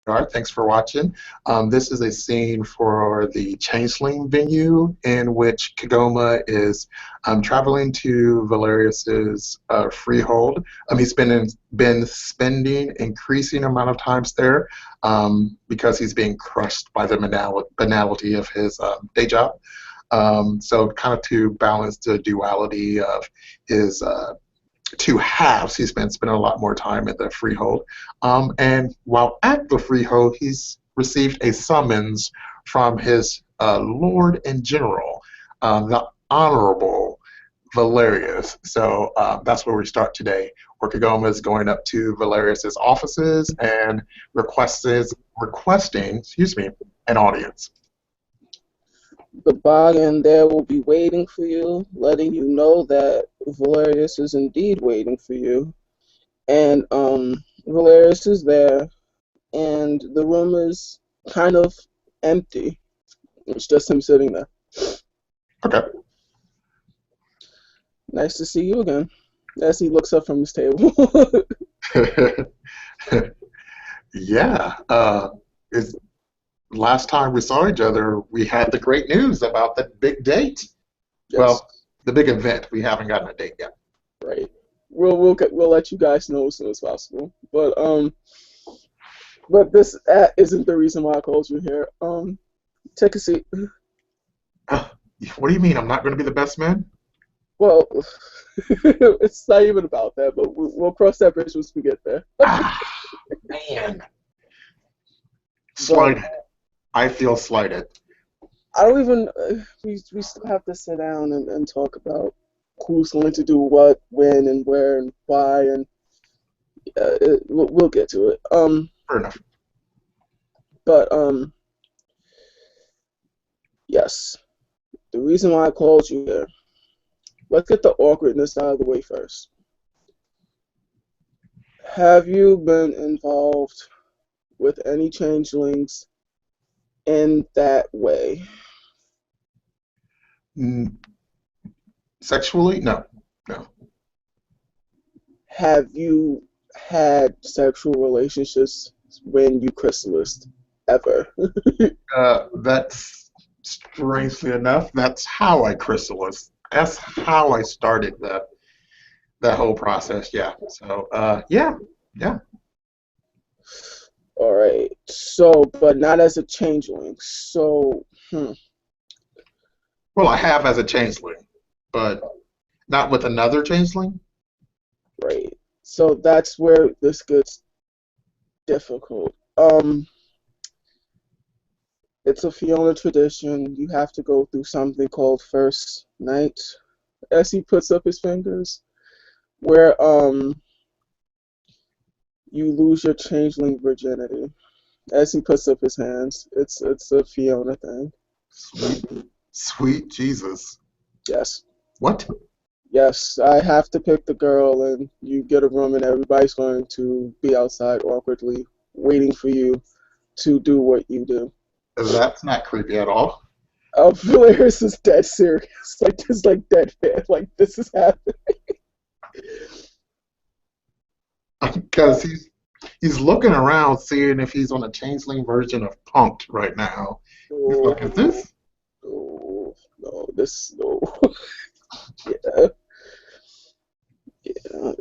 All right, thanks for watching. This is a scene for the Changeling venue in which Kegoma is traveling to Valarious's Freehold. He's been spending increasing amount of times there because he's being crushed by the banality of his day job. So kind of to balance the duality of his two halves, he's been spending a lot more time at the Freehold. And while at the Freehold, he's received a summons from his Lord and General, the Honorable Valarious. So that's where we start today, where Kegoma is going up to Valarious's offices and requesting, an audience. The bargain there will be waiting for you, letting you know that Valarious is indeed waiting for you. And Valarious is there, and the room is kind of empty. It's just him sitting there. Okay. Nice to see you again, as he looks up from his table. Yeah. Last time we saw each other, we had the great news about that big date. Yes. Well, the big event. We haven't gotten a date yet. Right. We'll let you guys know as soon as possible. But this isn't the reason why I called you here. Take a seat. What do you mean? I'm not going to be the best man? Well, it's not even about that, but we'll cross that bridge once we get there. Man. Slighted. I feel slighted. I don't even. We still have to sit down and talk about who's going to do what, when, and where, and why, and we'll get to it. Fair enough. But yes, the reason why I called you here. Let's get the awkwardness out of the way first. Have you been involved with any changelings in that way? Sexually? No. No. Have you had sexual relationships when you chrysalised ever? That's strangely enough, that's how I chrysalis. That's how I started that whole process. Yeah. So yeah. All right. So, but not as a changeling. So, Well, I have as a changeling, but not with another changeling. right. So that's where this gets difficult. It's a Fiona tradition. You have to go through something called first night, as he puts up his fingers, where you lose your changeling virginity. As he puts up his hands, it's a Fiona thing. Sweet Jesus. Yes. What? Yes, I have to pick the girl, and you get a room, and everybody's going to be outside awkwardly, waiting for you to do what you do. That's not creepy at all. Valerius is dead serious, like just like dead fan, like this is happening. Because he's looking around, seeing if he's on a changeling version of Punked right now. He's like, is this? No, no. Yeah. Yeah.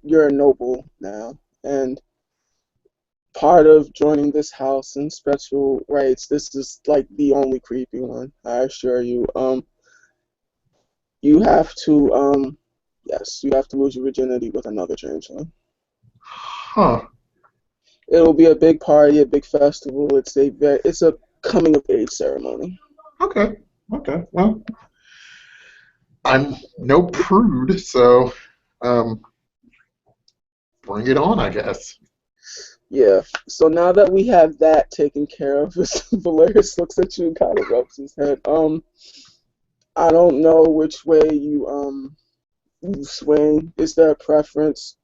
You're a noble now, and part of joining this house and special rights, this is like the only creepy one, I assure you. You have to yes, you have to lose your virginity with another changeling. Huh. It'll be a big party, a big festival. It's a coming of age ceremony. Okay. Well, I'm no prude, so bring it on, I guess. Yeah. So now that we have that taken care of, Valerius looks at you and kind of rubs his head. I don't know which way you swing. Is there a preference?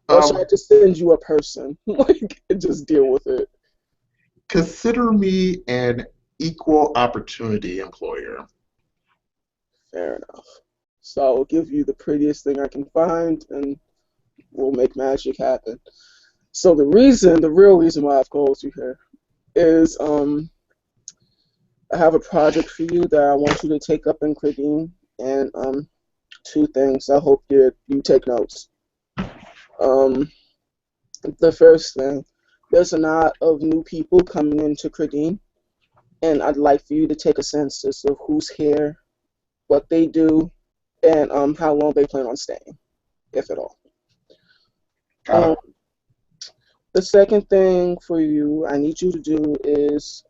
Or should I just send you a person, like, and just deal with it? Consider me an equal opportunity employer. Fair enough. So I'll give you the prettiest thing I can find, and we'll make magic happen. So the real reason why I've called you here is I have a project for you that I want you to take up in Credine, and two things. I hope you take notes. Um, the first thing, there's a lot of new people coming into Credine, and I'd like for you to take a census of who's here, what they do, and how long they plan on staying, if at all. Got Um, it. the second thing for you, I need you to do is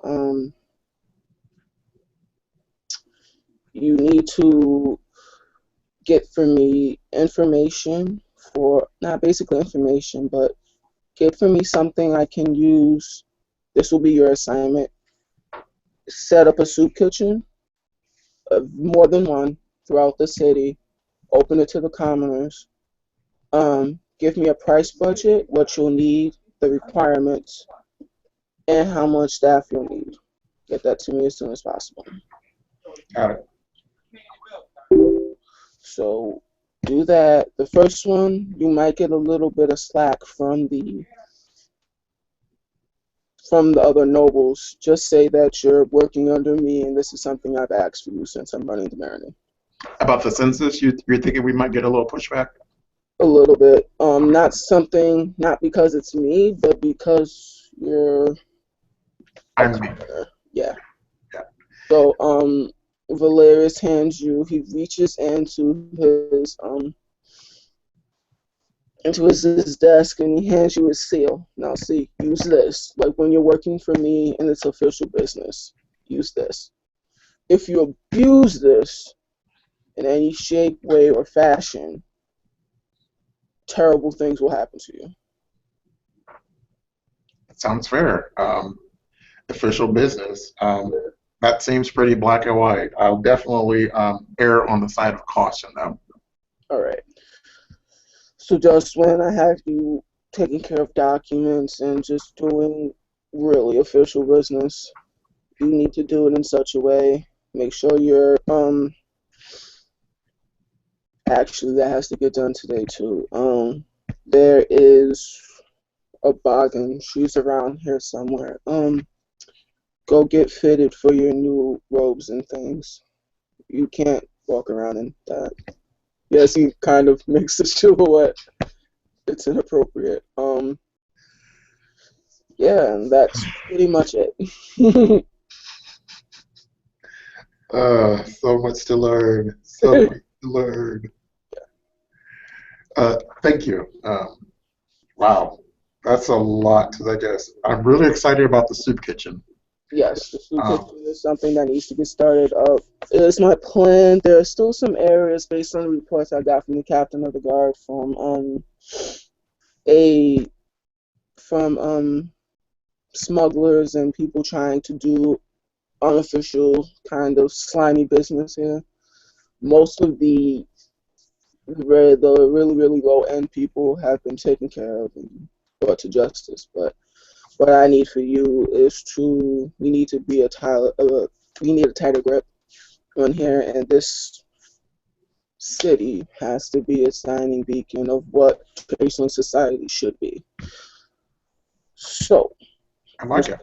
you need to get for me information for not basically information, but get for me something I can use. This will be your assignment. Set up a soup kitchen, more than one, throughout the city. Open it to the commoners. Give me a price budget, what you'll need, the requirements, and how much staff you'll need. Get that to me as soon as possible. Got it. So do that. The first one, you might get a little bit of slack from the other nobles. Just say that you're working under me and this is something I've asked for you since I'm running the marinade. About the census, you're thinking we might get a little pushback? A little bit. Not because it's me, but because you're a I'm commoner. Yeah. yeah. So, Valarious he reaches into his desk and he hands you his seal. Now, see, use this. Like when you're working for me in its official business, use this. If you abuse this in any shape, way, or fashion, terrible things will happen to you. Sounds fair. Official business. That seems pretty black and white. I'll definitely err on the side of caution, though. All right. So just when I have you taking care of documents and just doing really official business, you need to do it in such a way. Make sure you're actually that has to get done today too. There is a bargain. She's around here somewhere. Go get fitted for your new robes and things. You can't walk around in that. Yes, he kind of makes a silhouette. It's inappropriate. Yeah, and that's pretty much it. So much to learn. So much to learn. Thank you. Wow, that's a lot to digest. I'm really excited about the soup kitchen. Yes, the food Um, kitchen is something that needs to get started up. It is my plan. There are still some areas based on the reports I got from the captain of the guard a from smugglers and people trying to do unofficial kind of slimy business here. Most of the really low end people have been taken care of and brought to justice. But what I need for you is we need to be we need a tighter grip on here, and this city has to be a shining beacon of what traditional society should be. So, I like it.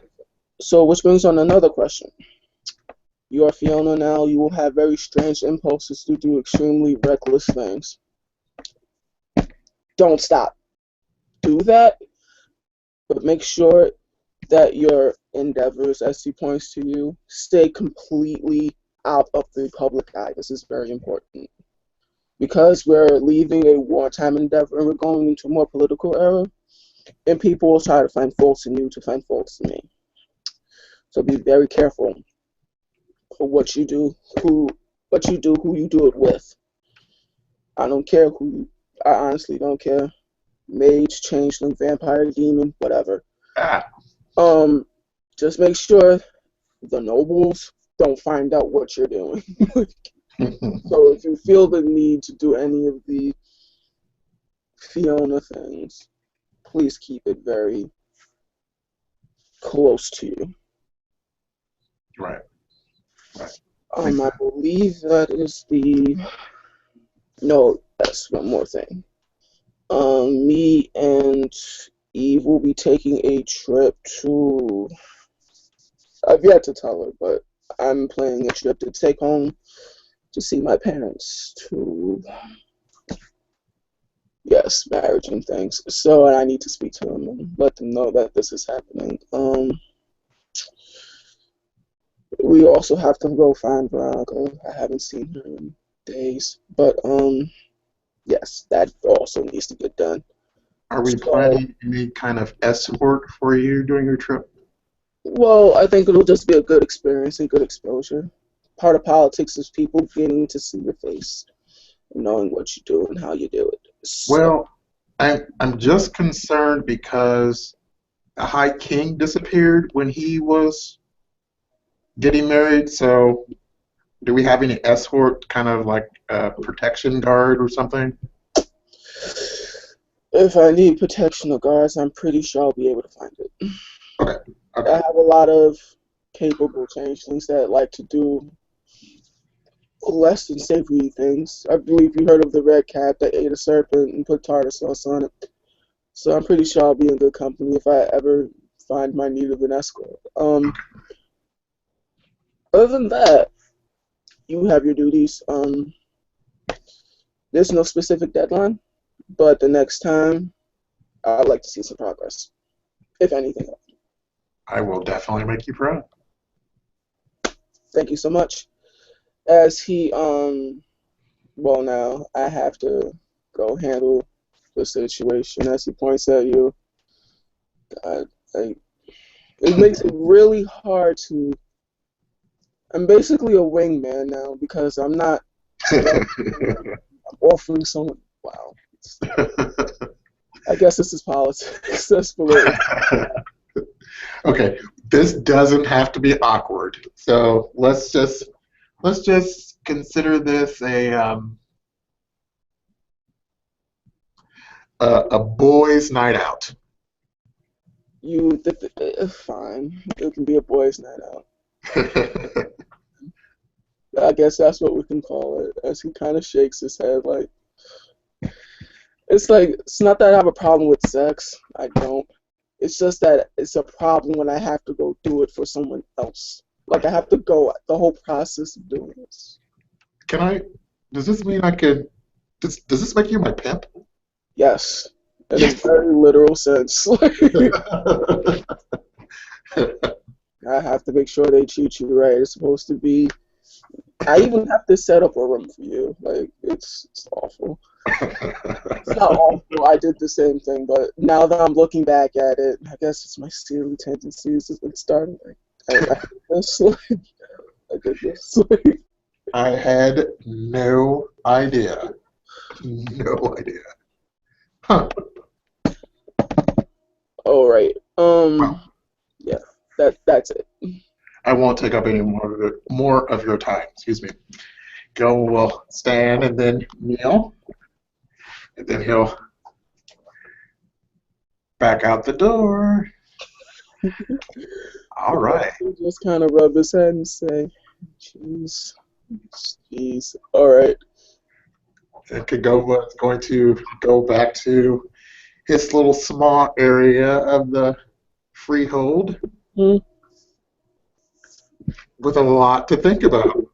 which brings on another question. You are Fiona now. You will have very strange impulses to do extremely reckless things. Don't stop. Do that, but make sure that your endeavors, as he points to you, stay completely out of the public eye. This is very important. Because we're leaving a wartime endeavor and we're going into a more political era, and people will try to find faults in you to find faults in me. So be very careful for what you do, who you do it with. I don't care I honestly don't care. Mage, changeling, vampire, demon, whatever. Ah, Just make sure the nobles don't find out what you're doing. So if you feel the need to do any of the Fiona things, please keep it very close to you. right, right. I believe that is the no. That's one more thing. Me and Eve will be taking a trip to. I've yet to tell her, but I'm planning a trip to take home to see my parents. To yes, marriage and things. So I need to speak to them and let them know that this is happening. We also have to go find Veronica. I haven't seen her in days, but yes, that also needs to get done. Are we So, planning any kind of escort for you during your trip? well, I think it'll just be a good experience and good exposure. Part of politics is people getting to see your face and knowing what you do and how you do it. So, Well, I'm just concerned because the High King disappeared when he was getting married. So, do we have any escort, kind of like a protection guard or something? if I need protection of guards, I'm pretty sure I'll be able to find it. Okay, I okay. have a lot of capable changelings that like to do less than savory things. I believe you heard of the red cat that ate a serpent and put tartar sauce on it. So I'm pretty sure I'll be in good company if I ever find my need of an escort. Other than that, you have your duties. There's no specific deadline, but the next time I'd like to see some progress, if anything. I will definitely make you proud. Thank you so much. As he well now I have to go handle the situation as he points at you. I, I, it makes it really hard to. I'm basically a wingman now because I'm not offering someone. Wow. I guess this is politics. That's hilarious. Okay, this doesn't have to be awkward. So let's just consider this a boys' night out. Fine. It can be a boys' night out. I guess that's what we can call it. As he kind of shakes his head, like it's not that I have a problem with sex. I don't. It's just that it's a problem when I have to go do it for someone else. Like I have to go the whole process of doing this. Can I? Does this mean I could? Does this make you my pimp? Yes, in a Yes. very literal sense. I have to make sure they treat you right. It's supposed to be. I even have to set up a room for you. Like it's awful. It's not awful. I did the same thing, but now that I'm looking back at it, I guess it's my steely tendencies. It's starting. I did this. I did this. I had no idea. No idea. Huh. All right. Well, Yeah. That's it. I won't take up any more of your time. Excuse me. Go will stand and then kneel, and then he'll back out the door. All right. He'll just kind of rub his head and say, "Jeez, jeez." All right. And Kegoma is going to go back to his little small area of the freehold Hmm. with a lot to think about.